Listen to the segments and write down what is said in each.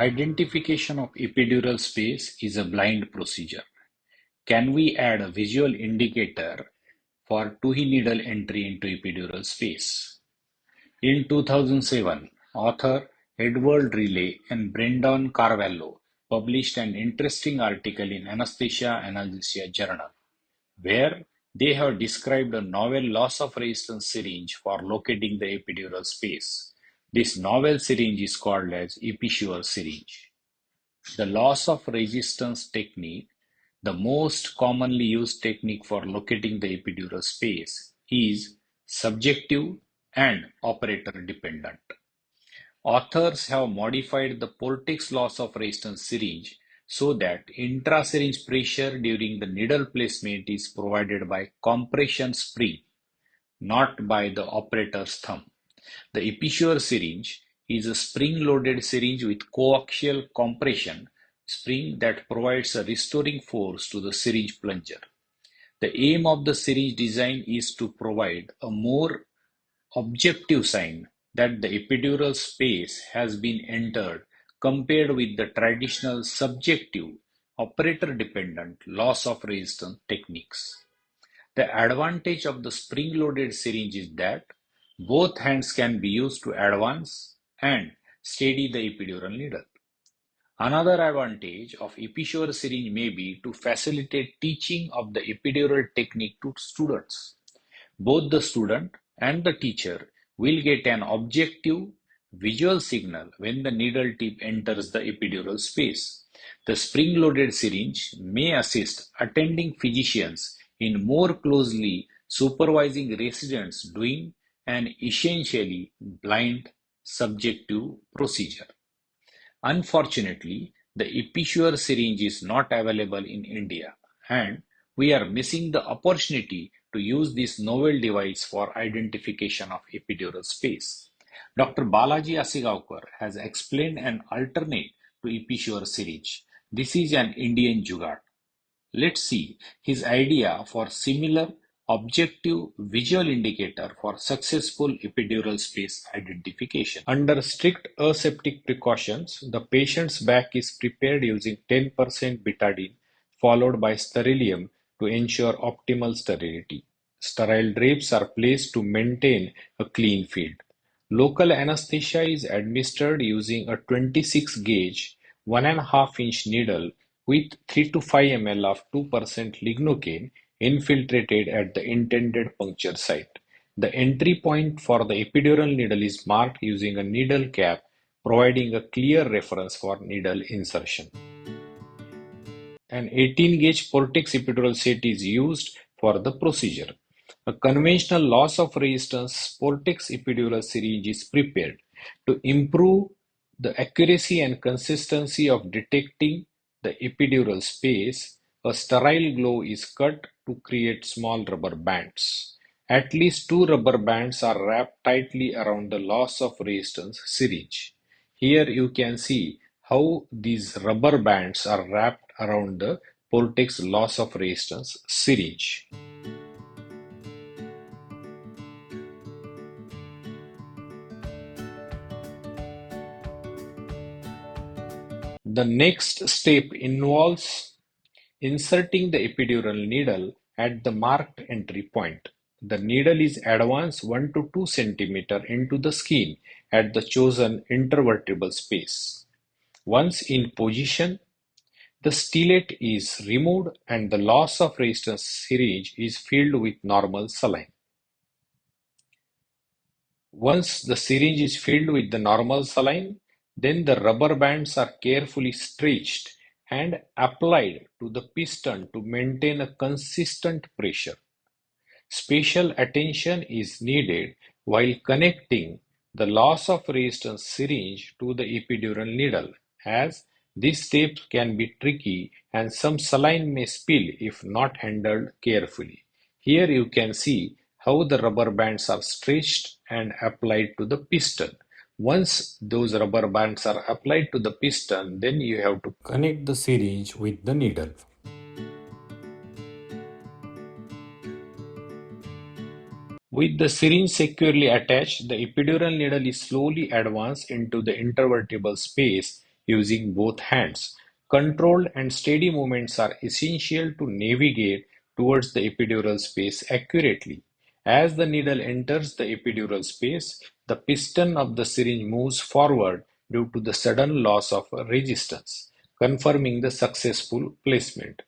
Identification of epidural space is a blind procedure. Can we add a visual indicator for Tuhi needle entry into epidural space? In 2007, author Edward Riley and Brendan Carvalho published an interesting article in Anesthesia Journal, where they have described a novel loss of resistance syringe for locating the epidural space. This novel syringe is called as Episure syringe. The loss of resistance technique, the most commonly used technique for locating the epidural space, is subjective and operator dependent. Authors have modified the Portex loss of resistance syringe so that intrasyringe pressure during the needle placement is provided by compression spring, not by the operator's thumb. The Episure syringe is a spring-loaded syringe with coaxial compression spring that provides a restoring force to the syringe plunger. The aim of the syringe design is to provide a more objective sign that the epidural space has been entered compared with the traditional subjective operator-dependent loss of resistance techniques. The advantage of the spring-loaded syringe is that both hands can be used to advance and steady the epidural needle. Another advantage of Episure syringe may be to facilitate teaching of the epidural technique to students. Both the student and the teacher will get an objective visual signal when the needle tip enters the epidural space. The spring-loaded syringe may assist attending physicians in more closely supervising residents doing an essentially blind subjective procedure. Unfortunately, the Episure syringe is not available in India, and we are missing the opportunity to use this novel device for identification of epidural space. Dr. Balaji Asegaonkar has explained an alternate to Episure syringe. This is an Indian Jugaad. Let's see his idea for similar objective visual indicator for successful epidural space identification. Under strict aseptic precautions, the patient's back is prepared using 10% betadine followed by sterilium to ensure optimal sterility. Sterile drapes are placed to maintain a clean field. Local anesthesia is administered using a 26 gauge 1.5-inch needle with 3 to 5 ml of 2% lignocaine infiltrated at the intended puncture site. The entry point for the epidural needle is marked using a needle cap, providing a clear reference for needle insertion. An 18-gauge Portex epidural set is used for the procedure. A conventional loss of resistance Portex epidural syringe is prepared to improve the accuracy and consistency of detecting the epidural space. A sterile glove is cut to create small rubber bands. At least 2 rubber bands are wrapped tightly around the loss of resistance syringe. Here you can see how these rubber bands are wrapped around the Portex loss of resistance syringe. The next step involves inserting the epidural needle at the marked entry point. The needle is advanced 1 to 2 cm into the skin at the chosen intervertebral space. Once in position, the stellate is removed and the loss of resistance syringe is filled with normal saline. Once the syringe is filled with the normal saline, then the rubber bands are carefully stretched and applied to the piston to maintain a consistent pressure. Special attention is needed while connecting the loss of resistance syringe to the epidural needle, as this step can be tricky and some saline may spill if not handled carefully. Here you can see how the rubber bands are stretched and applied to the piston. Once those rubber bands are applied to the piston, then you have to connect the syringe with the needle. With the syringe securely attached, the epidural needle is slowly advanced into the intervertebral space using both hands. Controlled and steady movements are essential to navigate towards the epidural space accurately. As the needle enters the epidural space, the piston of the syringe moves forward due to the sudden loss of resistance, confirming the successful placement.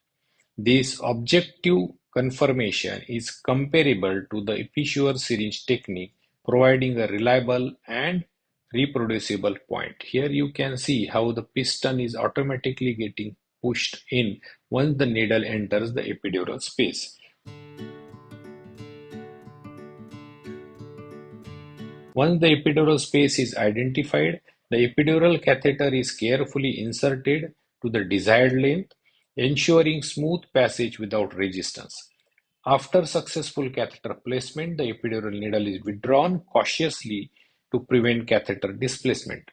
This objective confirmation is comparable to the Episure syringe technique, providing a reliable and reproducible point. Here you can see how the piston is automatically getting pushed in once the needle enters the epidural space. Once the epidural space is identified, the epidural catheter is carefully inserted to the desired length, ensuring smooth passage without resistance. After successful catheter placement, the epidural needle is withdrawn cautiously to prevent catheter displacement.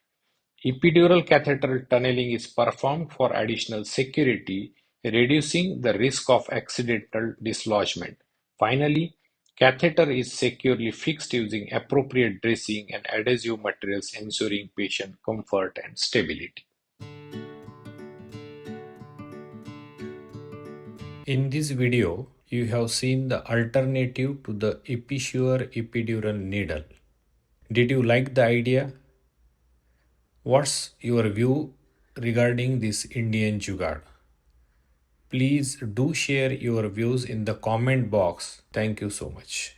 Epidural catheter tunneling is performed for additional security, reducing the risk of accidental dislodgement. Finally, catheter is securely fixed using appropriate dressing and adhesive materials, ensuring patient comfort and stability. In this video, you have seen the alternative to the Episure epidural needle. Did you like the idea? What's your view regarding this Indian Jugaad? Please do share your views in the comment box. Thank you so much.